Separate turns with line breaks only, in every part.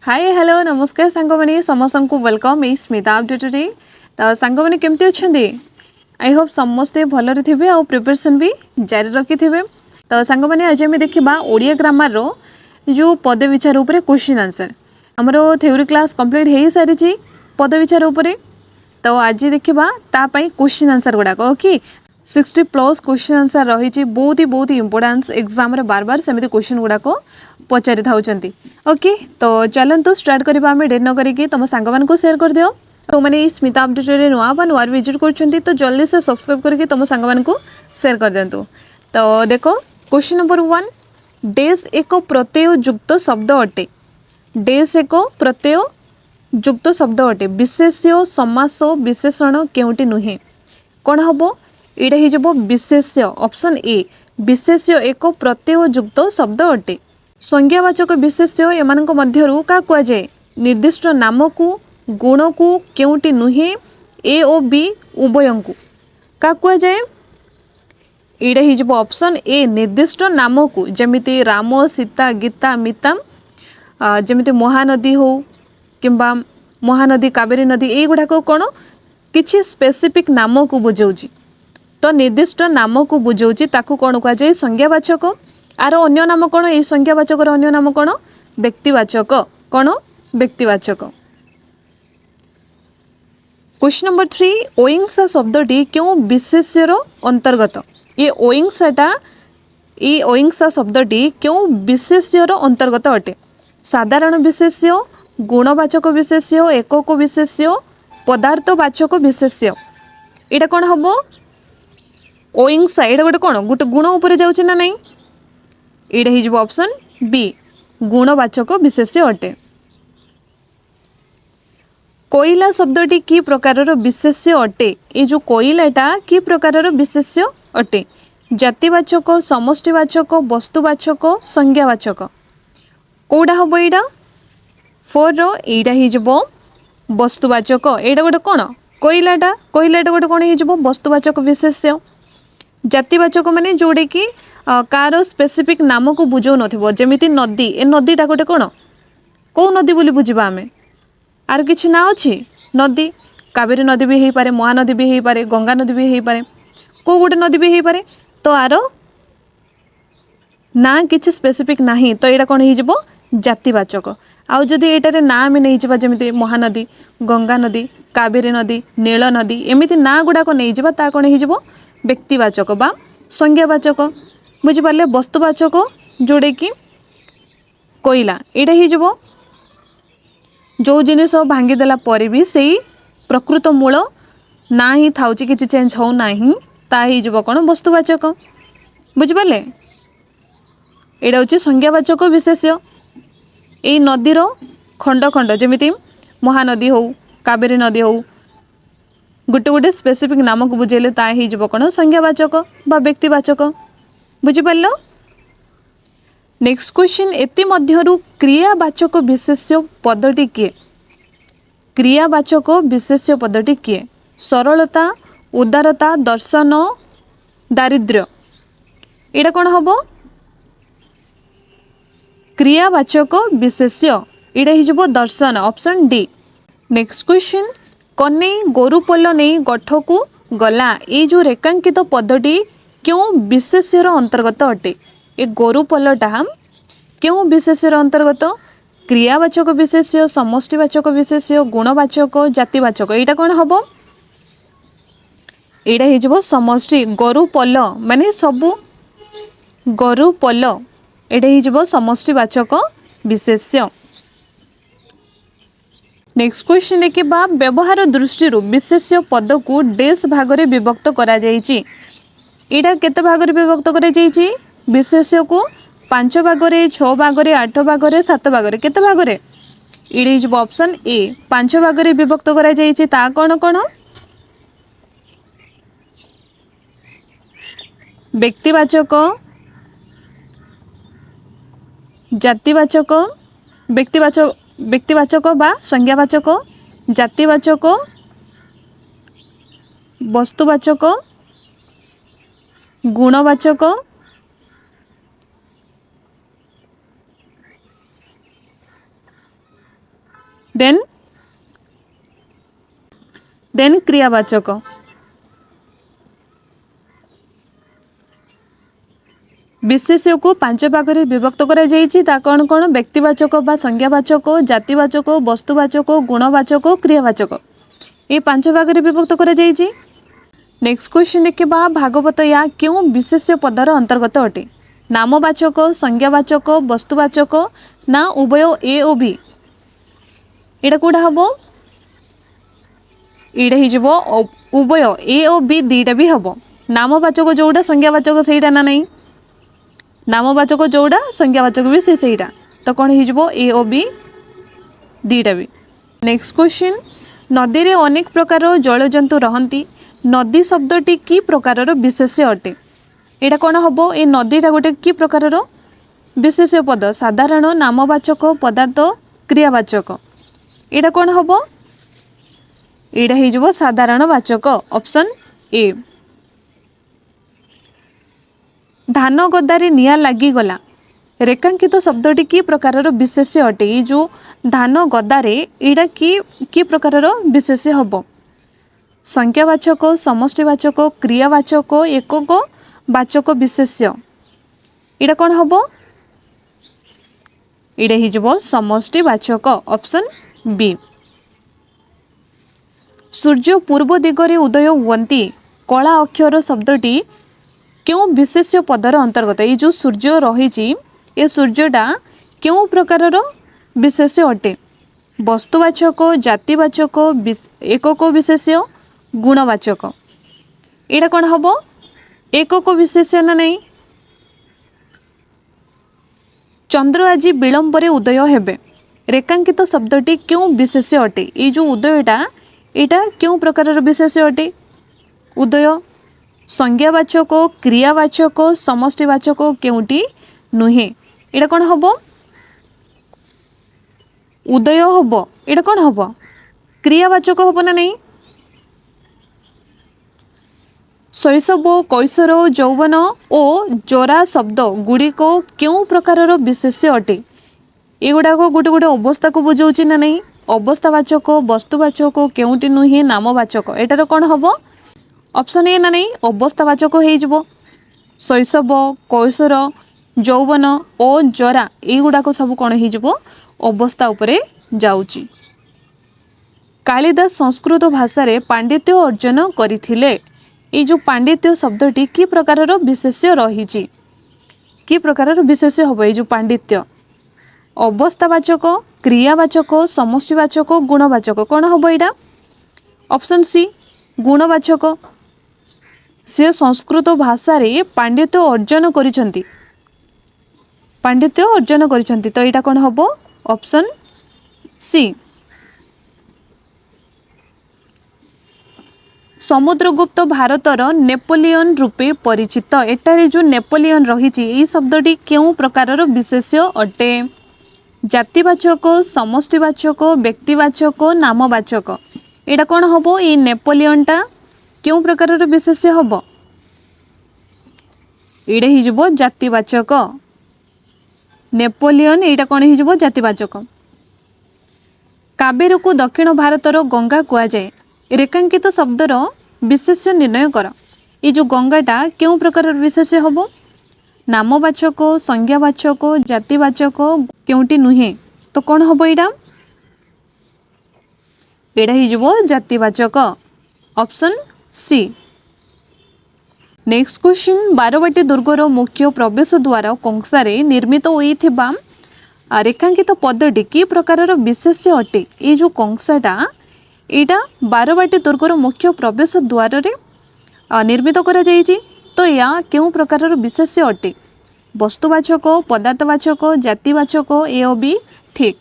Hi hello नमस्कार सांग मैंने समस्त को वेलकम ए स्मिता अपडेट टुडे। तो सांग मैंने केमती अच्छा आई होप समस्ते भलरे थे आ प्रिपरेशन भी जारी रखी थे। तो सांग मैंने आज आम देखा ओडिया ग्रामर रो जो पद विचार उपर क्वेश्चन आंसर आमर थ्योरी क्लास कंप्लीट हो सारी पद विचार उपर। तो आज देखा तापाई क्वेश्चन आंसर गुड़ाक ओके 60+ क्वेश्चन आंसर रही बहुत ही इंपोर्टान्स एग्जाम रे बार बार सेमती क्वेश्चन गुड़ाक पचारि था ओके। तो चलतु स्टार्ट करवा आम डेर न करी तुम सांग को सेयार कर दियो। तो मैंने स्मिता अपडेट नुआ बा नुआ विजिट कर तो जल्दी से सब्सक्राइब करके तुम सांग को सेयार कर दिंतु। तो देखो क्वेश्चन नंबर 1 डेज एक प्रत्यय युक्त शब्द अटे। डेज एक प्रत्यय युक्त शब्द अटे विशेष्य समास विशेषण केउटी नुहे कौन हम यहाँ हो विशेष्य ऑप्शन ए विशेष्य एक प्रत्यय युक्त शब्द अटे। संज्ञावाचक विशेष्य एमान मध्यरु का कुआजाए निर्दिष्ट नाम को गुण को केउटी नुहे ए ओ बी उभय को का कुआजाए यहाँ हो ऑप्शन ए निर्दिष्ट नाम को जमिति राम सीता गीता मिता जमिति महानदी हो किंबा महानदी कावेरी नदी युड़ाक कौन किसी स्पेसिफिक नाम को बुझाऊँ तो निर्दिष्ट नाम को बुझाऊँ ताकू कौन कहुए संज्ञावाचक आर अन्य नाम कौन ये संज्ञावाचक अन्य नाम कौन व्यक्तिवाचक कौन व्यक्तिवाचक। क्वेश्चन नंबर 3 ओइंगसा शब्दटी क्यों विशेष्यर अंतर्गत ये ओइंगसा शब्दटी क्यों विशेष्यर अंतर्गत अटे। साधारण विशेष्य गुणवाचक विशेष्य एकक विशेष्य पदार्थवाचक विशेष्य यहाँ कौन हम ओइंगसा यहाँ गोटे कौन गोटे गुण उपर जाऊँ ना नहीं यहाँ हो ऑप्शन बी गुणवाचक विशेष्य अटे। कोयला शब्दटी कि प्रकार विशेष्य अटे ये जो कोयलाटा कि प्रकार विशेष्य अटे जातिवाचक समष्टिवाचक वस्तुवाचक संज्ञावाचक कौटा हम यहाँ 4 यहाँ हो वस्तुवाचक यहाँ गोटे कौन कोयलाटा गोटे कौन हो वस्तुवाचक विशेष्य। जातिवाचक माने जोड़े कि कार स्पेसिफिक नाम को बुझाऊ नमिति नदी ए नदीटा गोटे कौन कौ नदी बोली बुझा आम आर किसी ना अच्छी नदी कावेरी नदी भी हो पारे महानदी भी हो पारे गंगा नदी भी हो पारे कौ गोटे नदी भी हो पारे तो आर ना किसी स्पेसिफिक ना तो यहाँ कौन हो जातिवाचक। आउ जदि एटारे ना आम नहीं जावा जमिति महानदी गंगा नदी कावेरी नदी नील नदी एमती ना गुड़ाक नहीं जावा ता कौन हो व्यक्तिवाचक बा संज्ञावाचक बुझिपारे। वस्तुवाचक जोड़े कि कोयला यहाँ हो जो जिनिस भांगीदेला पर भी सही प्रकृत मूल ना ही था किसी चेंज हो ना हो कौन वस्तुवाचक बुझिपारे। यहाँ हूँ संज्ञावाचक विशेष्य यही नदीर खंड खंड जमिति महानदी हो कावेरी नदी हो गोटे गोटे स्पेसिफिक नाम को बुझेले हो कौन संज्ञावाचक बा व्यक्तिवाचक बुझिपार। नेक्स्ट क्वेश्चन एति मध्यरु क्रियावाचक विशेष्य पदटी किए क्रियावाचक विशेष्य पदटी किए सरलता उदारता दर्शन दारिद्र्य यहाँ कौन हम क्रियावाचक विशेष्य यहाँ हो दर्शन ऑप्शन डी। नेक्स्ट क्वेश्चन कन्हई गोरुपल नहीं गठ को गला ये जो रेखांकित पदटी क्यों विशेष्यर अंतर्गत अटे ये गोरुपलटा क्यों विशेष्यर अंतर्गत क्रियावाचक विशेष्य समष्टिवाचक विशेष्य गुणवाचक जातिवाचक यहाँ कौन हम यहाँ हो समष्टि गोरुपल माने सबू गोरुपल यहाँ हो समष्टिवाचक विशेष्य। नेक्स्ट क्वेश्चन देखिए व्यवहार दृष्टि विशेष्य पद को डेस भाग में विभक्त करा जाइछि यहाँ केते भाग में विभक्त करा जाइछि विशेष्य को 5 भाग में 6 भाग में 8 भाग में 7 भाग में केते भाग में यहाँ हो ऑप्शन ए 5 भाग में विभक्त करा जाइछि ता कौन कौन व्यक्तिवाचक जातिवाचक व्यक्तिवाचक बा संज्ञावाचक जातिवाचक वस्तुवाचक गुणवाचक देन देन क्रियावाचक। विशेष्य को पांच भाग में विभक्त करा जायछि ता कौन कौन व्यक्तिवाचक बा संज्ञावाचक जातिवाचक वस्तुवाचक गुणवाचक क्रियावाचक ये पांच भाग में विभक्त करा जायछि। नेक्स्ट क्वेश्चन देखिबा भागवत या क्यों विशेष्य पदर अंतर्गत अटे नामवाचक संज्ञावाचक वस्तुवाचक ना उभय ए ओ बी एटा कोडा हबो एटा हि जबो उभय ए ओ बी दीटा भी हबो नामवाचक जोड़ा संज्ञावाचक सेटा ना नहीं नामवाचक जोड़ा संज्ञावाचक भी सेटा तो कौन हो ए ओ बी दीटा भी। नेक्स्ट क्वेश्चन नदी रे अनेक प्रकार जलजंतु रहती नदी शब्दटी की प्रकार विशेष्य अटे एटा कौन हम ये नदीटा गोटे कि प्रकार विशेष्य पद साधारण नामवाचक पदार्थ क्रियावाचक एटा कौन हम यहाँ हो साधारण वाचक ऑप्शन ए। धान गदारे निया लागिगला रेखांकित शब्दटी कि प्रकार विशेष्य अटे ये जो धान गदारे यहाँ कि प्रकार विशेष्य हम संख्यावाचक समष्टिवाचक क्रियावाचक एकक वाचक विशेष्य यहाँ कौन हम यहाँ हो समष्टिवाचक ऑप्शन बी। सूर्य पूर्व दिगरे उदय हुवंती कला अक्षर शब्दटी क्यों विशेष्य पदर अंतर्गत ये जो सूर्य रही ये सूर्यटा क्यों प्रकार विशेष्य अटे वस्तुवाचक जातिवाचक एकक विशेष्य गुणवाचक यहाँ कौन हम एकक विशेष्य ना नहीं चंद्र आज विलंबर उदय हेबे रेखांकित शब्दटी क्यों विशेष्य अटे ये जो उदयटा यहाँ क्यों प्रकार विशेष्य अटे उदय संज्ञावाचक क्रियावाचक समष्टिवाचक केउटी नुहे यहाँ कौन हम उदय हम यहाँ कौन हम क्रियावाचक हम ना नहीं शैशव कैशोर यौवन और जरा शब्द गुड़िक क्यों प्रकार विशेष्य अटे एगुड़ाक गोटे गोटे अवस्था को बुझाऊँ ना नहीं अवस्थावाचक वस्तुवाचक केउटी नुहे नामवाचक एटार कौन हम ऑप्शन ए ना नहीं अवस्थावाचक हो शैशव कैशोर यौवन और जरा एगुड़ाक सब कौन हो अवस्था उपरे जाउची। कालिदास संस्कृत भाषा रे पांडित्य अर्जन करथिले ये जो पांडित्य शब्दटी कि प्रकार विशेष्य रही कि प्रकार विशेष्य हम ये जो पांडित्य अवस्थावाचक क्रियावाचक समष्टिवाचक गुणवाचक कौन हम यहाँ ऑप्शन सी गुणवाचक से संस्कृत भाषा रे पांडित्य अर्जन करिसेंती तो यहाँ कौन हम ऑप्शन सी। समुद्रगुप्त भारतर नेपोलियन रूपे परिचित एटारे जो नेपोलियन रही शब्दटी क्यों प्रकार विशेष्य अटे जातिवाचक समष्टिवाचक व्यक्तिवाचक नामवाचक यहाँ कौन हम ये नेपोलियनटा क्यों प्रकार विशेष्य हम यहाँ हो जातिवाचक नेपोलियन यहाँ कौन हो जातिवाचक। कावेरी को दक्षिण भारतर गंगा कहुए रेखांकित शब्दर विशेष्य निर्णय कर ये जो गंगाटा क्यों प्रकार विशेष्य हम नामवाचक संज्ञावाचक जातिवाचक केउटी नुहे तो कौन हम यहाँ हो जातिवाचक option C. Next question Barabati दुर्गर मुख्य प्रवेश द्वार कंसारे निर्मित होइथिबा रेखांकित पदटी कि प्रकार विशेष्य अटे ये जो कंसाटा यहाँ बारवाटी दुर्गर मुख्य प्रवेश द्वार रे निर्मित करा जायछि तो या क्यों प्रकार विशेष्य अटे वस्तुवाचक पदार्थवाचक जातिवाचक ए ओ बी ठीक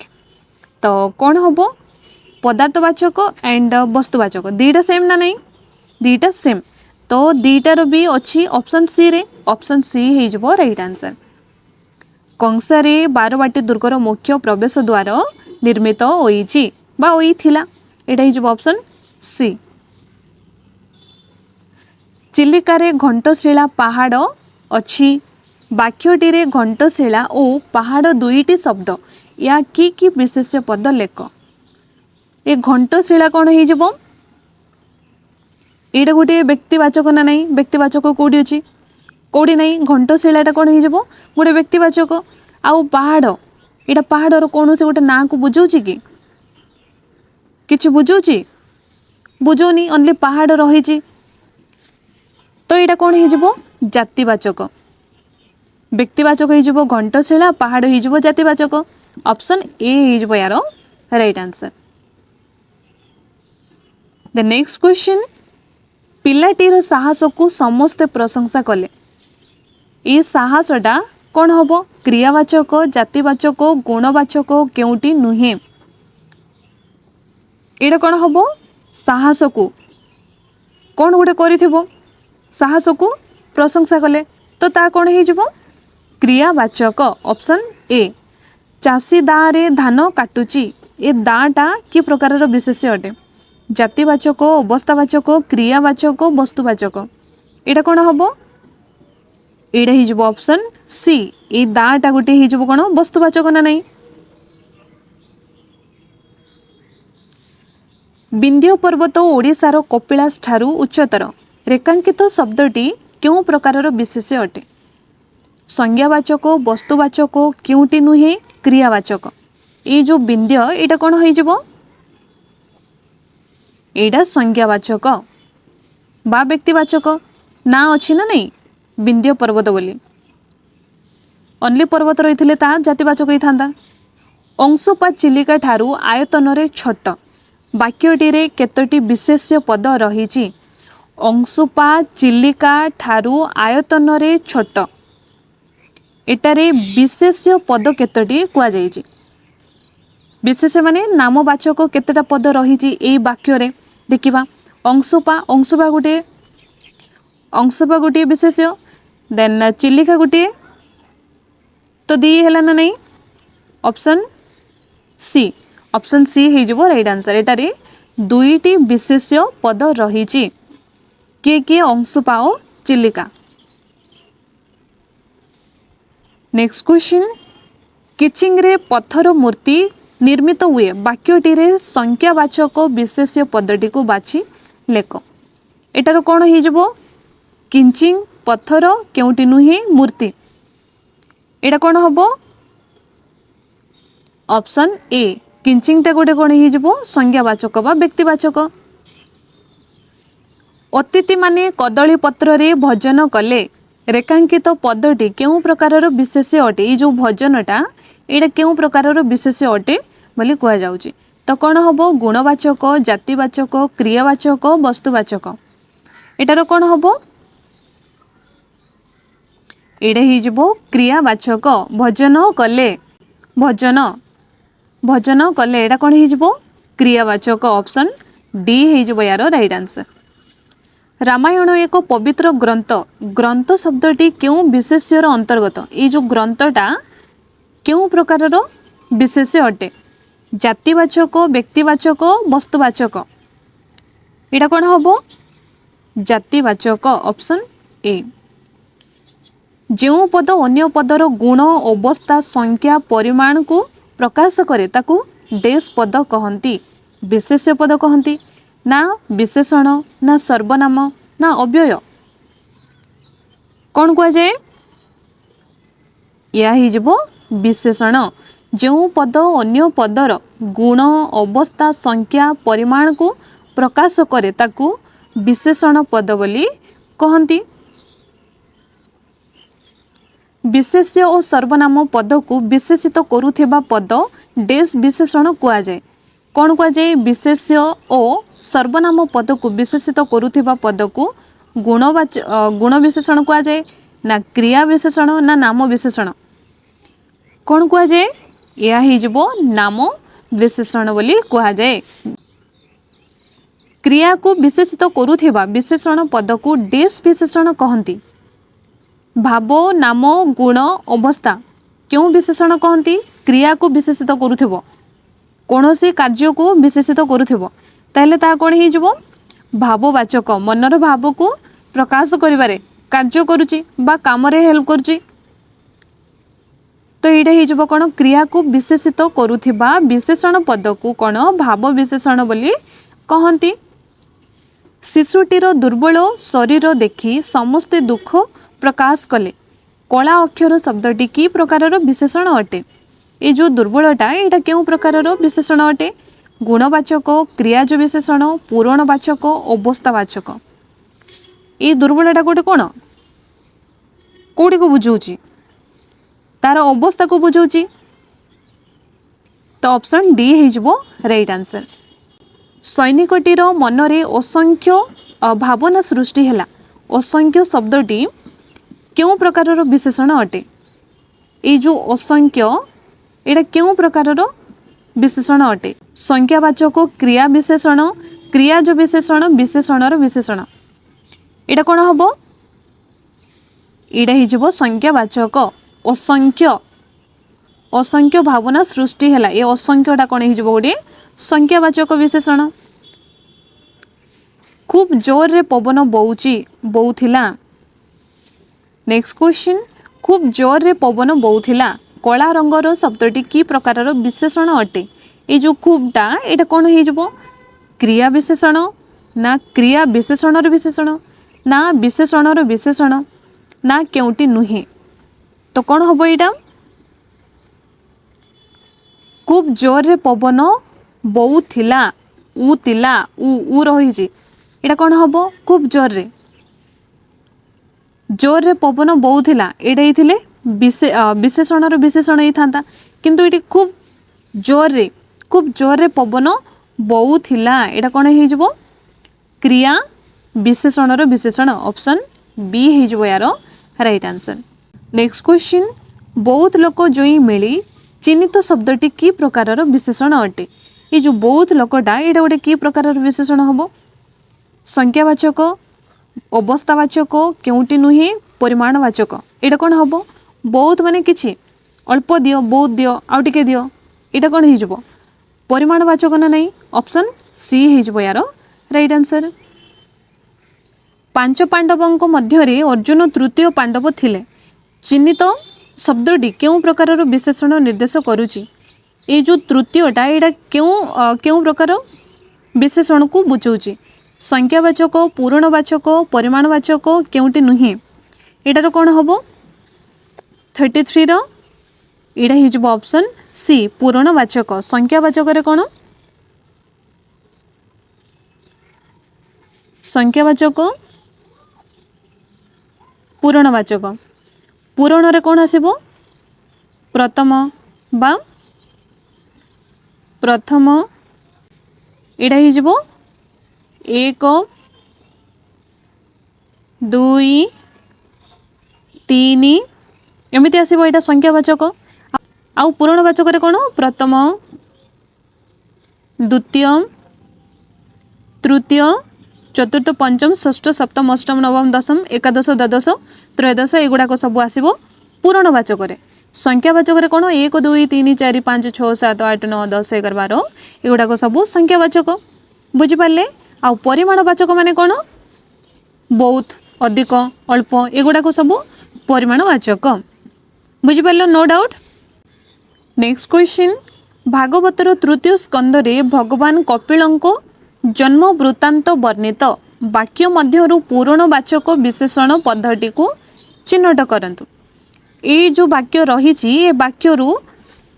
तो कौन हम पदार्थवाचक एंड वस्तुवाचक दीटा सेम ना नहीं दीटा सेम तो दीटार भी अच्छी ऑप्शन सी रे ऑप्शन सी हो राइट आंसर। कंसारे बारवाटी दुर्गर मुख्य प्रवेश द्वार निर्मित होइछि बा होइथिला एटा हो ऑप्शन सी। चिलिकारे घंटशिला पहाड़ अच्छी वाक्यटी रे घंटशिला और पहाड़ दुईटी शब्द या कि विशेष्य पद लेख ए घंटशिला कौन हो एटा गोटे व्यक्तिवाचक ना नहीं व्यक्तिवाचक कौटी अच्छी कौटी नहीं घंटशिलाटा कौन हो गोटे व्यक्तिवाचक आउ पहाड़ एटा पहाड़र कौन से गोटे ना को बुझाऊँ कि बुझाऊँ बुझौनी ओनली पहाड़ रही तो यहाँ कौन हो जातिवाचक व्यक्तिवाचक हो घंटशिला पहाड़ हो जातिवाचक ऑप्शन ए हो यार right answer. The next question पिलाटीर साहस को समस्ते प्रशंसा कले ये साहसटा कौन हम क्रियावाचक जातिवाचक गुणवाचक केउटी नुहे एटा कौन हम साहस को कौन गोटे कर साहस को प्रशंसा कले तो ता कौन हो क्रियावाचक ऑप्शन ए चाषी दारे धान काटुची ए दाटा कि प्रकार विशेष्य अटे जातिवाचक अवस्थावाचक क्रियावाचक वस्तुवाचक एटा कौन हम एटा हो ऑप्शन सी ए दाटा गोटे हो कौन वस्तुवाचक ना नहीं। विंध्य पर्वत ओडिशार कपिलास ठारू उच्चतर रेखांकित शब्दटी क्यों प्रकार विशेष्य अटे संज्ञावाचक वस्तुवाचक क्योंटी नुहे क्रियावाचक ये जो विंध्य एटा कौन हो एटा संज्ञावाचक बा व्यक्तिवाचक ना अच्छी ना नहीं विंध्य पर्वत बोली ओनली पर्वत रही ता जातिवाचक होता अंशुपा चिलिका ठारू आयतन रे छोट वाक्यटी केतोटी विशेष्य पद रही अंशुपा चिलिका ठारू आयतन रे छोट एटारे विशेष्य पद केतोटी कुआ विशेष माने नामवाचक केतेटा पद रही यही वाक्य देखा अंशुपा अंशुपा गोटे विशेष्य देन चिलिका गोटे तो दी है ना नहीं ऑप्शन सी हो राइट आंसर एटारे दुईटी विशेष्य पद रही किए अंशुपा और चिलिका। नेक्स्ट क्वेश्चन किचिंग रे पत्थर मूर्ति निर्मित हुए वाक्यटी संख्यावाचक विशेष्य पदटी को बाछि लेख एटार कौन हो किचिंग पत्थर केउटी नुहे मूर्ति एटा कौन हम ऑप्शन ए किंचिंगटा गोटे कौन हो संज्ञावाचक बा व्यक्तिवाचक। अतिथि माने कदली पत्र रे भजन कले रेखांकित पदटी क्यों प्रकार विशेष्य अटे ये जो भजनटा यहाँ क्यों प्रकार विशेष्य अटे बोली कह जाउची तो कौन हम गुणवाचक जातिवाचक क्रियावाचक वस्तुवाचक एटार कौन हम यहाँ हो क्रियावाचक भजन कले भजन कले एटा कौन हो क्रियावाचक ऑप्शन डी हो यार राइट आंसर। रामायण एक पवित्र ग्रंथ ग्रंथ शब्दटी क्यों विशेष्यर अंतर्गत ये जो ग्रंथटा क्यों प्रकार विशेष्य अटे जातिवाचक व्यक्तिवाचक वस्तुवाचक एटा कौन हम जातिवाचक ऑप्शन ए। जो पद अन्य पदर गुण अवस्था संख्या परिमाण को प्रकाश करे ताकू डेस पद कहती विशेष्य पद कहती ना विशेषण ना सर्वनाम ना अव्यय कौन कह जाए या हो विशेषण जो पद अन्य पदर गुण अवस्था संख्या परिमाण को प्रकाश करे ताकू विशेषण पद बोली कहती। विशेष्य और सर्वनाम पद को विशेषित करुथिबा पद डेस विशेषण कह जाए कौन कह जाए विशेष्य और सर्वनाम पद को विशेषित करुथिबा पद को गुण विशेषण कह जाए ना क्रिया विशेषण ना नाम विशेषण कौन कह जाए यह हो नाम विशेषण बोली कह जाए। क्रिया को विशेषित करुथिबा विशेषण पद को डेस विशेषण कहती भाव नाम गुण अवस्था क्यों विशेषण कहती क्रिया को विशेषित करुथिबो कौन सी कार्य को विशेषित करुथिबो ताहले ता कौन हो भाववाचक मनर भाव को प्रकाश करिबारे कार्य करुची बा काम रे हेल्प करुची तो ये हो कौन क्रिया को विशेषित करुथिबा विशेषण पद को कौन भाव विशेषण बोली कहती। शिशुटीर दुर्बल शरीर देखि समस्ते दुख प्रकाश कले कला अक्षर शब्दटी की प्रकार विशेषण अटे। ये जो दुर्बलता यहाँ क्यों प्रकार विशेषण अटे। गुणवाचक क्रियाज विशेषण पूरणवाचक अवस्थावाचक। ये दुर्बलता गोटे कौन कौटी को बुझाऊँ तार अवस्था को बुझाऊँ तो ऑप्शन डी हो राइट आंसर। सैनिकटीर मनरे असंख्य भावना सृष्टि है। असंख्य शब्दटी क्यों प्रकार विशेषण अटे। ये जो असंख्य यहाँ क्यों प्रकार विशेषण अटे। संख्यावाचक क्रिया विशेषण क्रियाज विशेषण विशेषणर विशेषण यहाँ कौन हम यहाँ हो संख्यावाचक। असंख्य असंख्य भावना सृष्टि है ये असंख्यटा कौन हो गोटे संख्यावाचक विशेषण। खूब जोर रे पवन बोउथिला। नेक्स्ट क्वेश्चन खूब जोर रे पवन बोउथिला कला रंगर शब्दटी की प्रकार विशेषण अटे। ये जो खूबटा यहाँ कौन हो क्रिया विशेषण ना क्रिया विशेषणर विशेषण ना विशेषणर विशेषण ना केउटी नुहे। तो कौन हम यहाँ खूब जोर रे पवन बोउथिला उतिला उ रही यहाँ कौन हम खूब जोर रे पवन बोउथिला एटा ही विशेषणर विशेषण ही था किंतु ये खूब जोर रे पवन बोउथिला यहाँ कौन हो क्रिया विशेषणर विशेषण ऑप्शन बी हो यार राइट आंसर। नेक्स्ट क्वेश्चन बहुत लोक जोई मिली चिन्हित शब्दटी की प्रकार विशेषण अटे। ये जो बहुत लोकटा यहाँ गोटे की प्रकार विशेषण हम संख्यावाचक अवस्थावाचक केउटी नुहे परिमाणवाचक यहाँ कौन हम बहुत माने किछि अल्प दियो बहुत दियो आउ टिके दियो यहाँ कौन हो परिमाणवाचक ना नहीं ऑप्शन सी हो यार राइट आंसर। पांच पांडवों मध्य अर्जुन तृतीय पांडव थिले चिन्हित शब्दटी क्यों प्रकार विशेषण निर्देश करुच्ची। ये जो तृतीयटा यहाँ क्यों प्रकार विशेषण को बुझाऊँ संख्यावाचक पूरणवाचक परिमाणवाचक केउटी नुहे एटार कौन हम 33 यहाँ हो ऑप्शन सी पूरणवाचक। संख्यावाचक कौन संख्यावाचक पूरणवाचक पूरण रे कौन आसिबो प्रथम बा प्रथम यहाँ हो एक दुई तीन एमती आसिबो यहाँ संख्यावाचक आउ पूरणवाचक रे कौन प्रथम द्वितीय तृतीय चतुर्थ पंचम षष्ठ सप्तम अष्टम नवम दशम एकादश द्वादश त्रयोदश एगुड़ाक सब आसो पूरणवाचक। संख्यावाचक कौन एक दुई तीन चार पाँच छः सात आठ नौ 10 11 12 एगुड़ाक सब संख्यावाचक बुझिपारे। आउ परिमाणवाचक माने कौन बहुत अधिक अल्प एगुड़ाक सब परिमाणवाचक बुझिपारे नो डाउट। नेक्स्ट क्वेश्चन भागवतर तृतीय स्कंदरे भगवान कपिलंको जन्म वृत्तांत वर्णित वाक्य मध्यरु पूरणवाचक विशेषण पद्धति को चिन्हट करंतु। ये जो वाक्य रही ए वाक्यरु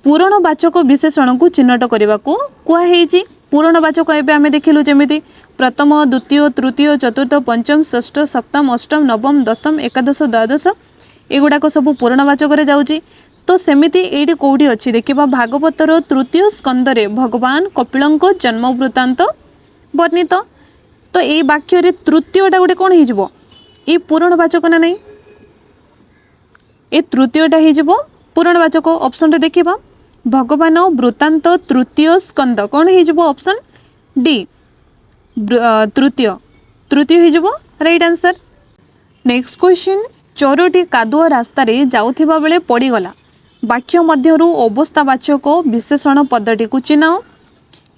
पूरणवाचक विशेषण को चिन्हट करने को कहुई। पूरणवाचक एवं आम देखिलु जमी प्रथम द्वितीय तृतीय चतुर्थ पंचम षष्ठ सप्तम अष्टम नवम दशम एकादश द्वादश एगुड़ाक सब पूरणवाचक जाऊँगी। तो सेमिति ये कौटी अच्छी देखा भागवतर तृतीय स्कंदरे भगवान कपिलंको जन्म वृत्तांत वर्णित। तो ये वाक्य तृतीयटा गोटे कौन हो पूरणवाचक ना नहीं ये तृतीयटा हो पूरणवाचक ऑप्शन रे देखिबा भगवान वृत्तांत तृतीय स्कंद कौन हो ऑप्शन डी तृतीय तृतीय हो राइट आंसर। नेक्स्ट क्वेश्चन चोरटी कादुआ रास्ता रे जाउथिबा बेले पड़ीगला वाक्य मध्यरु अवस्थावाचक विशेषण पद्धति को चिन्ह।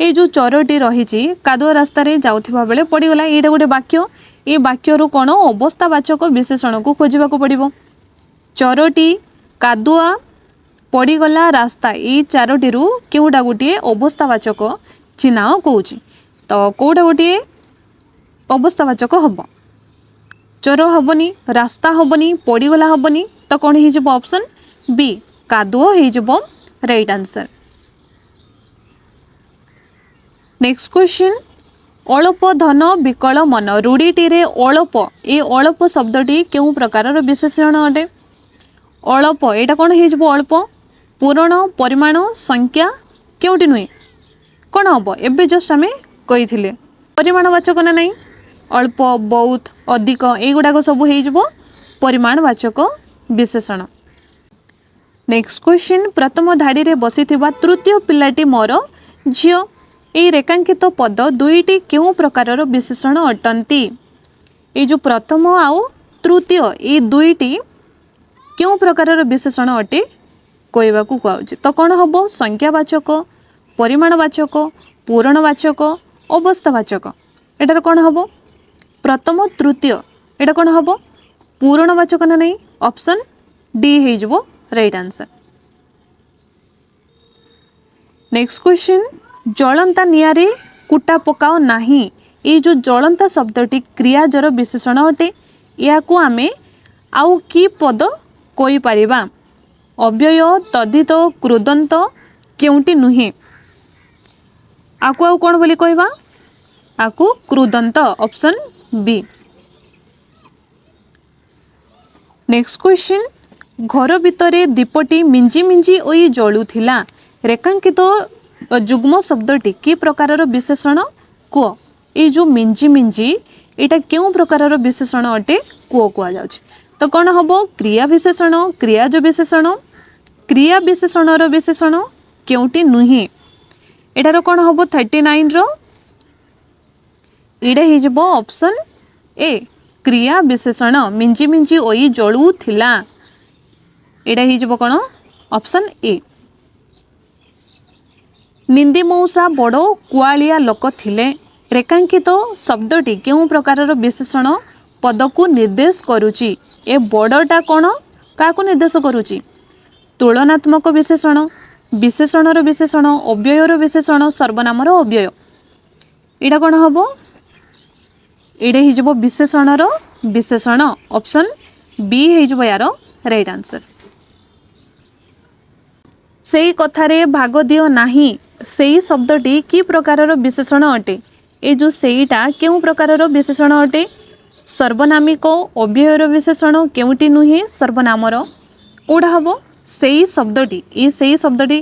ये जो चोरटी रही कादुआ रास्ता रे जाउथिबा बेले पड़ीगला ये गोटे वाक्य ये वाक्यरु कौन अवस्थावाचक विशेषण को खोजा पड़ो। चोरटी कादुआ पड़गला रास्ता ये चारोटी केउटा गोटे अवस्थावाचक चिन्ह कौच तो कौटा गोटे अवस्थावाचक हम चर हेनी रास्ता हेनी पड़गला हेनी तो कौन हो ऑप्शन बी कादुओ हो राइट आंसर। नेक्स्ट क्वेश्चन अल्प धन विकल मन रूढ़ीटी अल्प ये अल्प शब्दटी क्यों प्रकार विशेषण अटे अल्प यहाँ कौन हो अल्प पूरण परिमाण संख्या क्योंटी नुहे कौन हम एवं जस्ट आम कही परिमाणवाचक ना नहीं अल्प बहुत अधिक युड़ाक सब हो परिमाणवाचक विशेषण। नेक्स्ट क्वेश्चन प्रथम धाड़ी रे बसी तृतीय पिलाटी मोर झील ये रेखांकित पद दुईटी क्यों प्रकार विशेषण अटंती ये जो प्रथम आउ तृतीय ये दुईटी क्यों प्रकार विशेषण अटे कहवा कहुचे तो कौन हम संख्यावाचक परिमाणवाचक पूरणवाचक अवस्थावाचक एटार कौन हम प्रथम तृतीय एटा कौन हम पूरणवाचक ना नहीं ऑप्शन डी हो राइट आंसर। नेक्स्ट क्वेश्चन जलंता निआरे कुटा पकाओ नाही ये जो जलंता शब्दटी क्रियाजर विशेषण अटे या आमे आउ की पद कोई परिबा अव्यय तद्धित क्रुदंत केउटी नुहे आकु आउ कौन बोली कहबा आकु क्रुदंत ऑप्शन बी। नेक्स्ट क्वेश्चन घर भितरे दीपटी मिंजी मिंजी ओई जलुथिला रेखांकित जुग्म शब्दटी कि प्रकार विशेषण कुह ये जो मिंजी मिंजी यहाँ क्यों प्रकार विशेषण अटे कुह कह तो कौन हम क्रिया विशेषण क्रियाज विशेषण क्रिया विशेषण विशेषण केउटी नुहे एटार कौन हम 39 यहाँ हो ऑप्शन ए क्रिया विशेषण मिंजी मिंजी ओई जलू थिला यहाँ हो कौन ऑप्शन ए। निंदी मौसा बड़ कुआलिया लोक थिले रेखांकित शब्दटी क्यों प्रकार विशेषण पद को निर्देश करुची ए बड़टा कौन क्या निर्देश करुची तुलनात्मक विशेषण विशेषणर विशेषण अव्ययर विशेषण सर्वनामर अव्यय यहाँ कौन हम यहाँ हो विशेषणर विशेषण ऑप्शन बी हो यार राइट आंसर। से कथारे भाग दियो नाही सेई शब्दटी कि प्रकार विशेषण अटे ये जो सेईटा क्यों प्रकार विशेषण अटे सर्वनामिक अव्ययर विशेषण केउटी नुहे सर्वनामर कौटा हम सेई शब्दटी ये सेई शब्दटी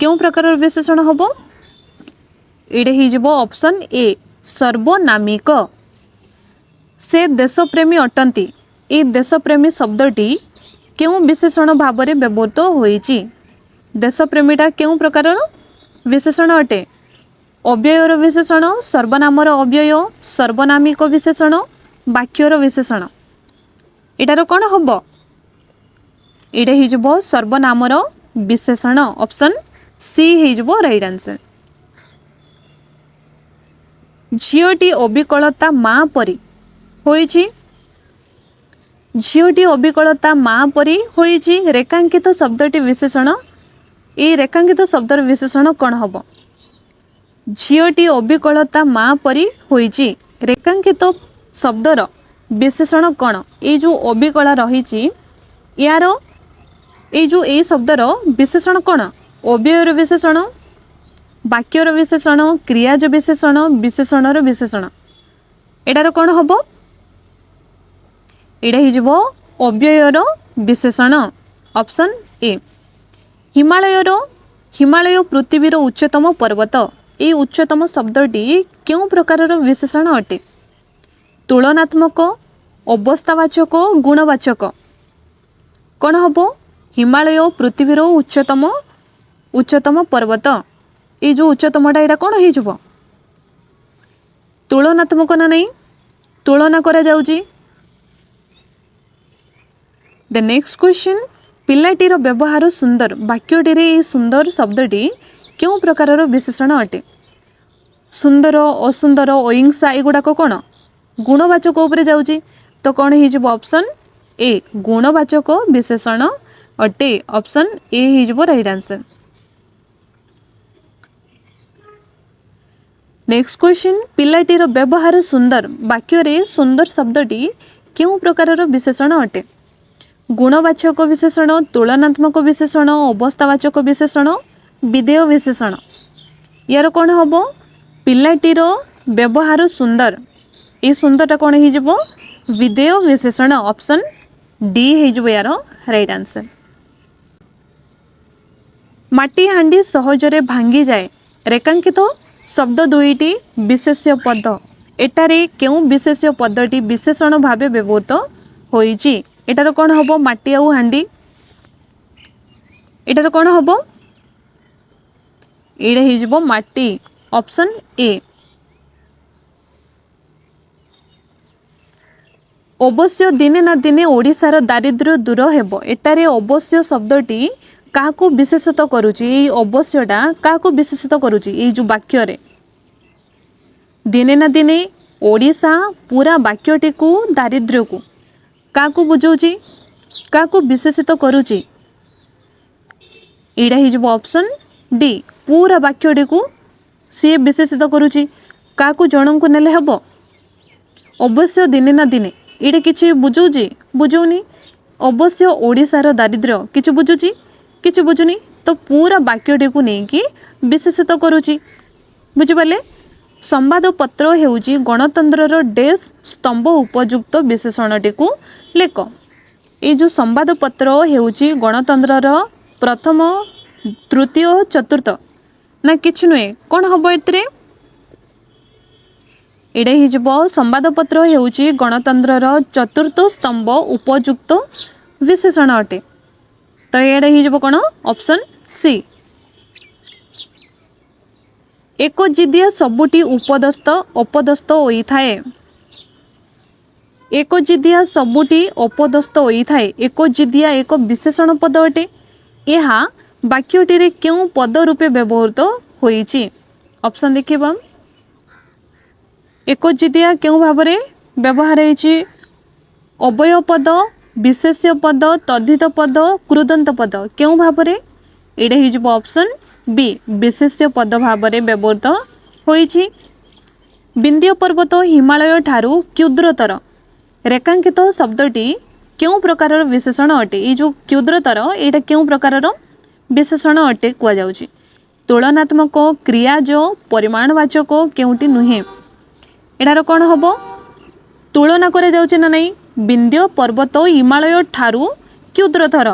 क्यों प्रकार विशेषण हम ये हो ऑप्शन ए सर्वनामिक। से देशप्रेमी अटंती ये देशप्रेमी शब्दटी क्यों विशेषण भाव में व्यवहृत होईची देशप्रेमीटा क्यों प्रकार विशेषण अटे अव्ययर विशेषण सर्वनामर अव्यय सर्वनामिक विशेषण वाक्यर विशेषण एटार कौन हम यहाँ हो सर्वनामर विशेषण ऑप्शन सी हो राइट आंसर। झीटी अविकलता माँ परी होईची झीटी अविकलता माँ परी होईची रेखांकित शब्दटी विशेषण ये रेखांकित शब्दर विशेषण कौन हम झीटी अविकलता माँ परी होईची रेखांकित शब्दर विशेषण कौन ये जो अविकला रही यार ये जो ए शब्दर विशेषण कौन अव्ययर विशेषण वाक्यर विशेषण क्रियाज विशेषण विशेषणर विशेषण एटार कौन हम यहाँ हो अव्ययर विशेषण ऑप्शन ए। हिमालय पृथ्वीर उच्चतम पर्वत ये उच्चतम शब्दटी क्यों प्रकार विशेषण अटे तुलनात्मक अवस्थावाचक गुणवाचक कौन हम हिमालय पृथ्वीर उच्चतम पर्वत ये जो उच्चतमटा यहाँ कौन हो तुलनात्मक ना नहीं तुलना करा जाउची। द नेक्स्ट क्वेश्चन पिलाटीर व्यवहार सुंदर वाक्यटी ये सुंदर शब्दटी क्यों प्रकार विशेषण अटे सुंदर असुंदर अहिंसा एगुड़ाक कौन गुणवाचक उपरे जाउची तो कौन हो ऑप्शन ए गुणवाचक विशेषण अटे ऑप्शन ए हो राइट आंसर। नेक्स्ट क्वेश्चन पिलाटीर व्यवहार सुंदर वाक्य रे सुंदर शब्दटी क्यों प्रकार विशेषण अटे? गुणवाचक विशेषण, तुलनात्मक विशेषण, अवस्थावाचक विशेषण, विधेय विशेषण। यार कौन हम पिलाटीर व्यवहार सुंदर ये सुंदरटा कौन हो विधेय विशेषण ऑप्शन डी हो यार राइट आंसर। माटी हांडी सहजरे भांगी जाए रेखांकित शब्द दुईटी विशेष्य पद एटारे क्यों विशेष्य पदटी विशेषण भाव व्यवहृत होईची? एटार कौन हम माटी आउ हांडी एटार कौन हम ये हो माटी ऑप्शन ए। अवश्य दिने ना दिने ओडिशार दारिद्र्य दूर हेबो एटारे अवश्य शब्दटी काहाकू विशेषित करुची? अवश्यटा काहाकू विशेषित करुची? ये जो वाक्य रे दिने ना दिने ओडिशा पूरा वाक्यटी को दारिद्र्य को काहाकू बुझाउची काहाकू विशेषित करुची? एटा हो ऑप्शन डी पूरा वाक्यटी को सी विशेषित करुची काहाकू जनंकु नेले हेबो अवश्य दिने ना दिने ये किसी बुझाऊँगी बुझाऊनी अवश्य ओडिशार दारिद्र्य किसी बुझुची किसी बुझुनी तो पूरा वाक्यटी को लेकिन विशेषित करुची बुझिपारे। संवादपत्र हेउची गणतंत्रर डेस स्तंभ उपयुक्त विशेषणटी को लेख। ये जो संवादपत्र हेउची गणतंत्रर प्रथम तृतीय चतुर्थ ना किछि नुहे कौन हम ए एडे हो संवादपत्र हेउची गणतंत्रर चतुर्थ स्तंभ उपयुक्त विशेषण अटे तो एडे हो कौन ऑप्शन सी। एक जिदिया सबुटी उपदस्थ अपदस्थ होइथाए एक जिदिया सबुटी अपदस्थ होइथाए एक जिदिया एक विशेषण पद अटे यह वाक्यटी रे क्यों पद रूपे व्यवहृत होइची? ऑप्शन देखिबा एक जिदिया क्यों भाव में व्यवहार होइची? अवय पद, विशेष्य पद, तद्धित पद, कृदंत पद क्यों भाव में एडे हो ऑप्शन बी विशेष्य पद भाव में व्यवहृत होइची। विंध्य पर्वत हिमालय ठारू क्षुद्रतर रेखांकित शब्दटी क्यों प्रकार विशेषण अटे? ये जो क्षुद्रतर यहाँ क्यों प्रकार विशेषण अटे कह जाउची? तुलनात्मक, क्रियाज, परिमाणवाचक केउटी नुहे एटार कौन हम तुलना करे जाउची ना नहीं? विंध्य पर्वत हिमालय ठारू क्षुद्रतर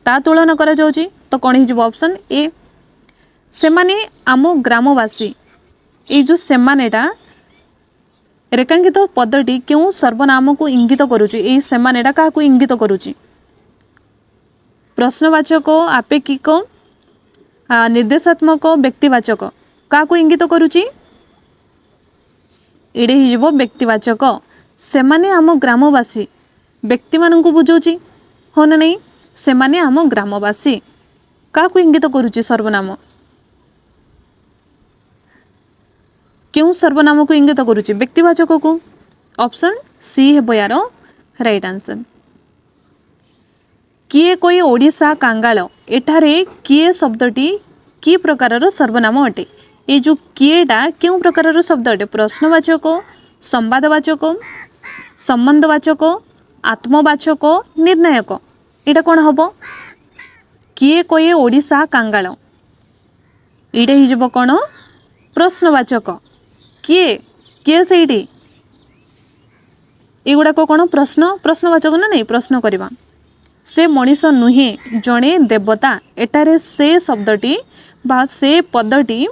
ता तुलना करा जाउची तो कौन हो ऑप्शन ए। सेमाने आम ग्रामवासी ये जो सेमानेटा रेखांकित पदटी क्यों सर्वनाम को इंगित करुची? ये सेमानेटा क्या इंगित करुची? प्रश्नवाचक, आपेक्षिक, निर्देशात्मक, व्यक्तिवाचक क्या इंगित करुची? एडे हो व्यक्तिवाचक। सेमाने आम ग्रामवासी व्यक्ति मानू बुझाऊँगी हो ना नहीं? सेमाने आम ग्रामवासी क्या इंगित करुची? सर्वनाम क्यों सर्वनाम को इंगित करुची? व्यक्तिवाचक को ऑप्शन सी है यार राइट आंसर। किए कोई ओडिशा कांगाल एठारे किए शब्दटी कि प्रकार सर्वनाम अटे? ये जो किएटा क्यों प्रकार शब्द अटे? प्रश्नवाचक, संवादवाचक, संबंधवाचक, आत्मवाचक, निर्णायक यहाँ कौन हम किए कोई ओडिशा कांगाल यहाँ हो कौन प्रश्नवाचक किए किए से युड़ाक कौन प्रश्न प्रश्नवाचक ना नहीं प्रश्न करवा। से मनीष नुहे जड़े देवता एटारे से शब्दटी बा से पदटी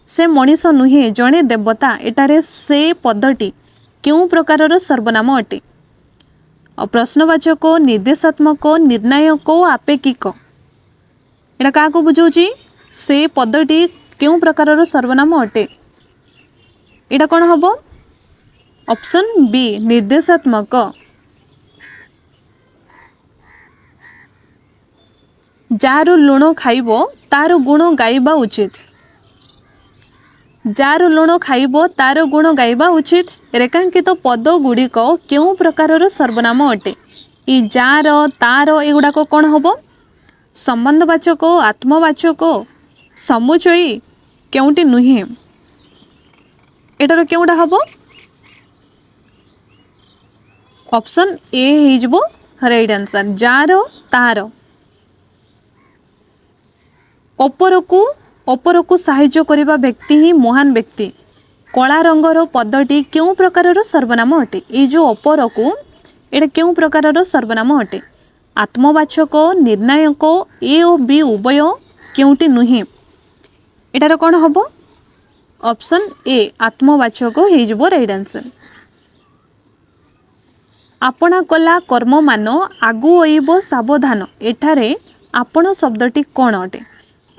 से मनीष नुहे जड़े देवता एटारे से पदटी क्यों प्रकार सर्वनाम अटे? प्रश्नवाचक, निर्देशात्मक, निर्णायक, आपेक्षिक एटा क्या बुझाऊँगी? से पदटी क्यों प्रकार सर्वनाम अटे? यहाँ कौन हम ऑप्शन बी निर्देशात्मक। जार लुण खाइब तार गुण गाइबा उचित जार लुण खाइब तार गुण गाइबा उचित रेखांकित पद गुड़िक क्यों प्रकार सर्वनाम अटे? ई जार तार एगुड़ाक कौन हम संबंधवाचक आत्मवाचक समुचयी केउटी नुहे एटार केउटा हम ऑप्शन ए हो राइट आंसर जार तार अपरकू साहाय्य करिबा व्यक्ति ही महान व्यक्ति कला रंगर पदटी क्यों प्रकार सर्वनाम अटे ये जो अपरकू एटा क्यों प्रकार सर्वनाम अटे आत्मवाचक निर्णायक ए और बी उभय केउटी नुहे एटार कौन हम ऑप्शन ए आत्मवाचक हो राइट आंसर आपणा कला कर्म मान आगु ओइब सावधान एठारे आपण शब्दटी कौन अटे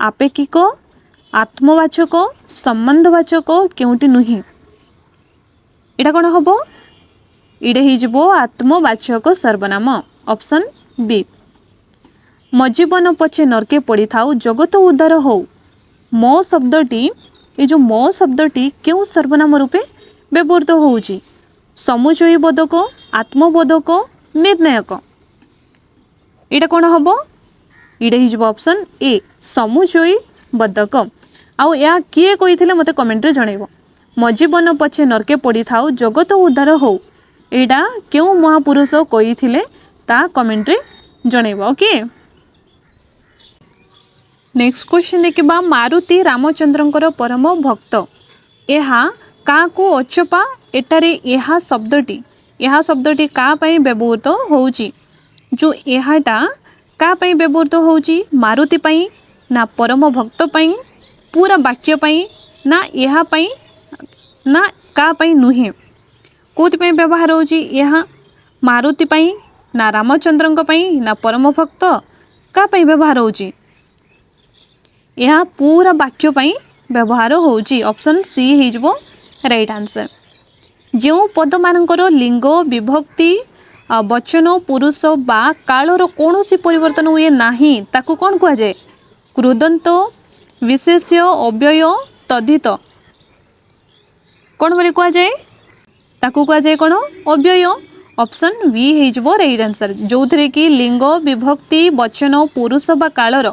आपेक्षिक आत्मवाचक संबंधवाचक केउटी नुहे एटा कौन हम इडे हो आत्मवाचक सर्वनाम ऑप्शन बी मो जीवन पछे नरके पड़ी थाउ जगत उद्धार हो मो शब्दटी ये जो मो शब्दटी क्यों सर्वनाम रूपे व्यवहृत होउची समुचयी बोधक आत्मबोधक निर्णायक एटा कौन हम इडे हो ऑप्शन ए समुचयी बोधक आउ या किए कही मते कमेंट रे जणैबो मो जीवन पछे नरके पड़ी थाउ जगत उद्धार हो एटा क्यों महापुरुष कही ता कमेंट रे जणैबो ओके नेक्स्ट क्वेश्चन देखिबा मारुति रामचंद्रंकर परम भक्त एहा का को अचपा एटारे एहा शब्दटी का पई व्यवहृत होउची जो एहाटा का पई व्यवहृत होउची मारुति पई ना परम भक्त पई पूरा वाक्य पई ना एहा पई ना का पई नुहे कोथि पई व्यवहार होउची एहा मारुति पई ना रामचंद्रंक पई ना परम भक्त का पई व्यवहार होउची यह पूरा वाक्य पई व्यवहार होउची ऑप्शन सी हिजबो राइट आंसर जो पद मानकर लिंग विभक्ति वचन पुरुष बा कालर कौनसी परिवर्तन हुए नाही ताकू कौन कह जाए कृदंत विशेष्य अव्यय तद्धित कौन बोली कह जाए ताकू कह जाए कौन अव्यय ऑप्शन बी हिजबो राइट आंसर जो थे कि लिंग विभक्ति वचन पुरुष बा कालर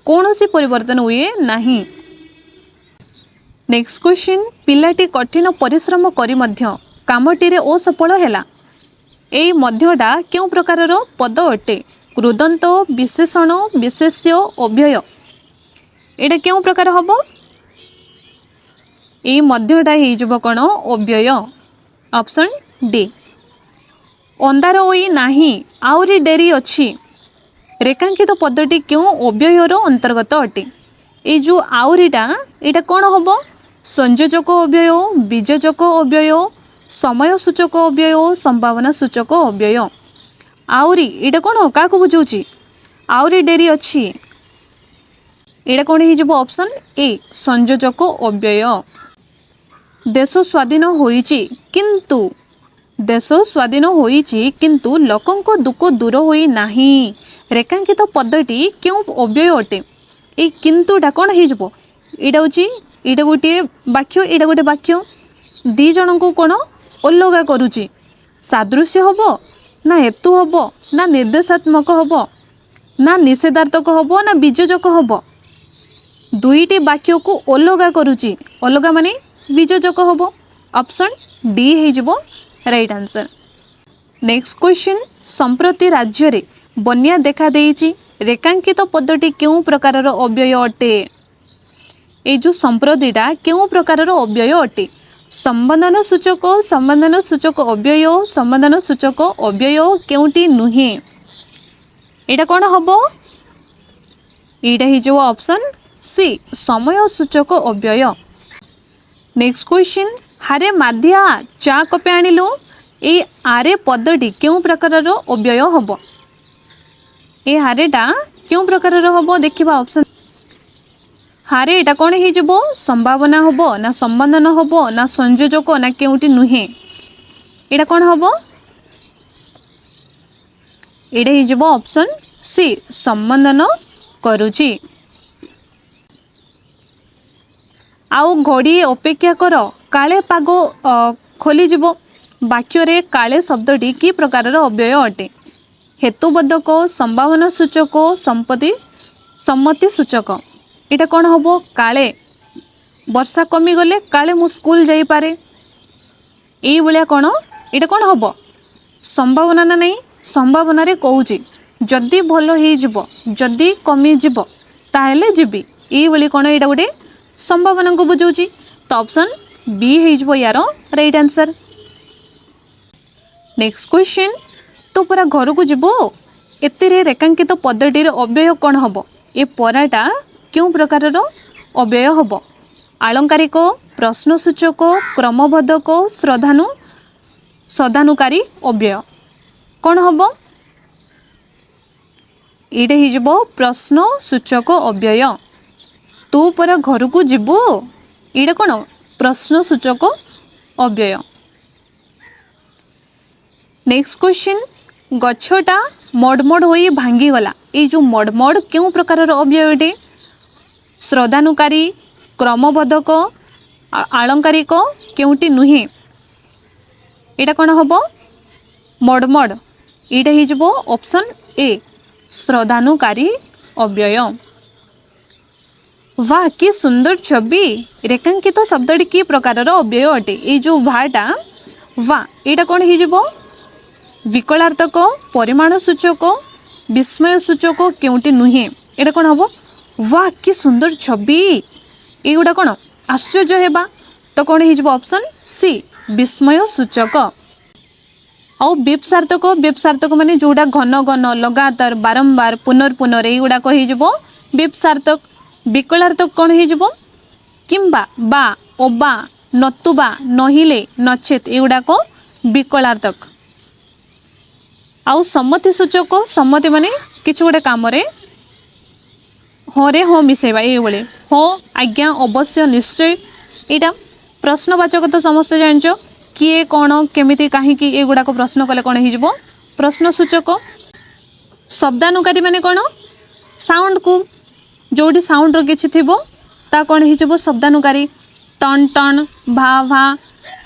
कौनसी परिवर्तन हुए नाही नेक्स्ट क्वेश्चन पिलाटी कठिन परिश्रम करी मध्य कामटीरे असफल हैला एई मध्यटा क्यों प्रकारर पद अटे कृदंत विशेषण विशेष्य अव्यय एटा क्यों प्रकार हम एई मध्यटा हिजबो कोन अव्यय ऑप्शन डी अंधार होई नाही आउरी डेरी अछि रेखांकित पदटी क्यों अव्ययर अंतर्गत अटे ये जो आउरीटा एटा कौन हम संयोजक अव्यय बीजजक अव्यय समय सूचक अव्यय संभावना सूचक अव्यय आउरी एटा कौन क्या बुझाऊँ आउरी डेरी अच्छी एटा कौन हो ऑप्शन ए संयोजक अव्यय देश स्वाधीन होईची किंतु देश स्वाधीन होईची किंतु लोकंको दुख दूर होई नाही रेखांकित पदटी क्यों अव्यय अटे ए किंतुटा कौन हो एटा गोटे वाक्य एटा गोटे वाक्य दी जन को कौन अलगा करुची सादृश्य हम ना हेतु हम ना निर्देशात्मक हम ना निषेधार्थक हम ना बीजजक हम दुईटी वाक्य को अलगा करुची अलगा माने बीजजक हम ऑप्शन डी हो राइट आंसर नेक्स्ट क्वेश्चन संप्रति राज्य रे बन्या देखा देइची रेखांकित पदटी क्यों प्रकारर अव्यय अटे ए जो संप्रतिटा क्यों प्रकारर अव्यय अटे संबंधन सूचक अव्यय केउटी नुहे एटा कौन हम एटा हो ऑप्शन सी समय सूचक अव्यय नेक्स्ट क्वेश्चन हारे माधिया चा कपे आनिलु ए आरे पदटी क्यों प्रकारर अव्यय हम ए हारेटा क्यों प्रकारर हम देखिबा ऑप्शन हारे एटा कौन हो संभावना हम ना संबंधन हम ना संयोजक ना केउटी नुहे एटा कौन हम एटा हो ऑप्शन सी संबंधन करुची आउ घड़ी अपेक्षा कर काले पाग खोली वाक्य रे काले शब्दटी कि प्रकारर अव्यय अटे हेतुबोधक संभावना सूचक संपत्ति सम्मति सूचक एटा कौन हम काले वर्षा कमी गले काले मु स्कूल जाई पारे एई भलिया कौन एटा कौन हम संभावना ना नहीं संभावना रे कहूची जदि भल हो जिवो जदि कमी जिवो ताहेले जिबी एई भली कौन एटा गोटे संभावना को बुझाउची तो ऑप्शन बी हो जिवो यार राइट आंसर। नेक्स्ट क्वेश्चन तो पूरा घर को जीवो एते रेखांकित पदटीर अव्यय कौन हम ए पराटा क्यों प्रकार अव्यय हम आलंकारिक प्रश्नसूचक क्रमबद्धक श्रद्धानुकारी अव्यय कौन हम ये हो प्रश्नसूचक अव्यय तू पर घर को जीवु ये कौन प्रश्नसूचक अव्यय। नेक्स्ट क्वेश्चन गछटा मडमड होई भांगी गला ये जो मडमड क्यों प्रकार अव्यय अटे श्रद्धानुकारी क्रमबद्धक आलंकारिक केउटी नुहे एटा कौन हम मडमड ये हो ऑप्शन ए श्रद्धानुकारी अव्यय। वाह कि सुंदर छवि रेखांकित शब्दटी कि प्रकार अव्यय अटे ये जो भाटा वाह एटा कौन हो विकलार्थक परिमाण सूचक विस्मय सूचक केउटी नुहे एटा कौन हम वाह कि सुंदर छवि ये गुड़ा कौन आश्चर्य हेबा तो कौन हो ऑप्शन सी विस्मय सूचक। आउ विपसार्थक माने जोड़ा घन घन लगातार बारंबार पुनर्पुनर ये गुड़ाक हो विपसार्थक। विकलार्थक कौन हो किंबा बा ओबा नतुबा नहिले नचेत ये गुड़ाक विकलार्थक। आउ सम्मति सूचक सम्मति माने किछ गोटे काम रे हाँ हाँ मिसेबा ये भाई हाँ आज्ञा अवश्य निश्चय यहाँ प्रश्नवाचक तो समस्ते जानिच किए कौन केमिति कहीं ये गुड़ाक प्रश्न कले कौन हो प्रश्नसूचक। शब्दानुकारी माने कौन साउंड को जोटी साउंड किछि थिबो ता कौन हो शब्दानुकारी टन टन भा भा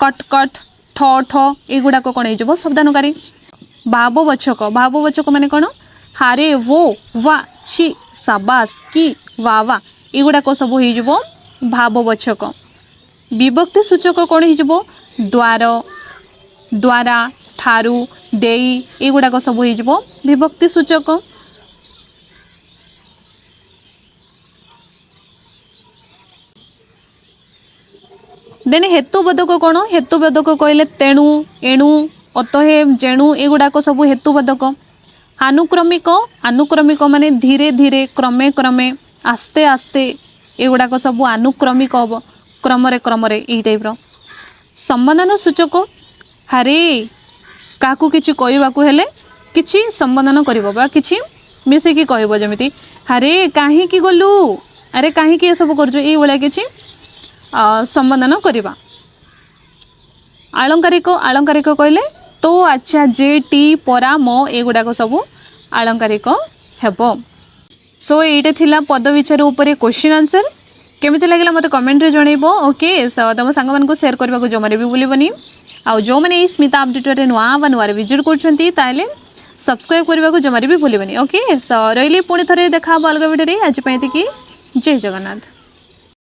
कट कट ठ ठ ये गुड़ाक कौन हो शब्दानुकारी। भाववाचक माने कौन हारे वो वा छि साबास कि वा वा ये गुड़ाक सब हो भाववाचक। विभक्ति सूचक कौन हो द्वार द्वारा ठारू देई ये गुड़ाक सब हो विभक्ति सूचक। देन हेतुबोधक कौन हेतुबोधक कहले तेणु एणु अतएव जेणु ये गुड़ाक सब हेतुबोधक। आनुक्रमिक माने धीरे धीरे क्रमे क्रमे आस्ते आस्ते ये गुड़ाक सब आनुक्रमिक हम क्रमरे क्रमरे यही टाइप। संबोधन सूचक हारे क्या किसी कहवाक हेले किसी संबोधन कर किसी मिसेकी कह जमी हारे कहीं गलु अरे कहीं ये सब कर किसी संबोधन करवा। आलंकारिक कहले तो अच्छा जे टी परा मो ये गुड़ाक सब आलंकारिक हेब। सो ये थिला पद विचार उपरे क्वेश्चन आंसर केमिति लागला मते कमेंट रे जणैबो। ओके सो तुम सांग मान को शेयर करबा को जमारे भी भूलिबनी। आउ जो माने स्मिता अपडेट रे नुआ नुआ विजिट करछंती ताले सब्सक्राइब करबा को जमारे भी भूलिबनी। ओके सो रहिली पुणी थरे देखा अलग वीडियो रे आज पयति की जय जगन्नाथ।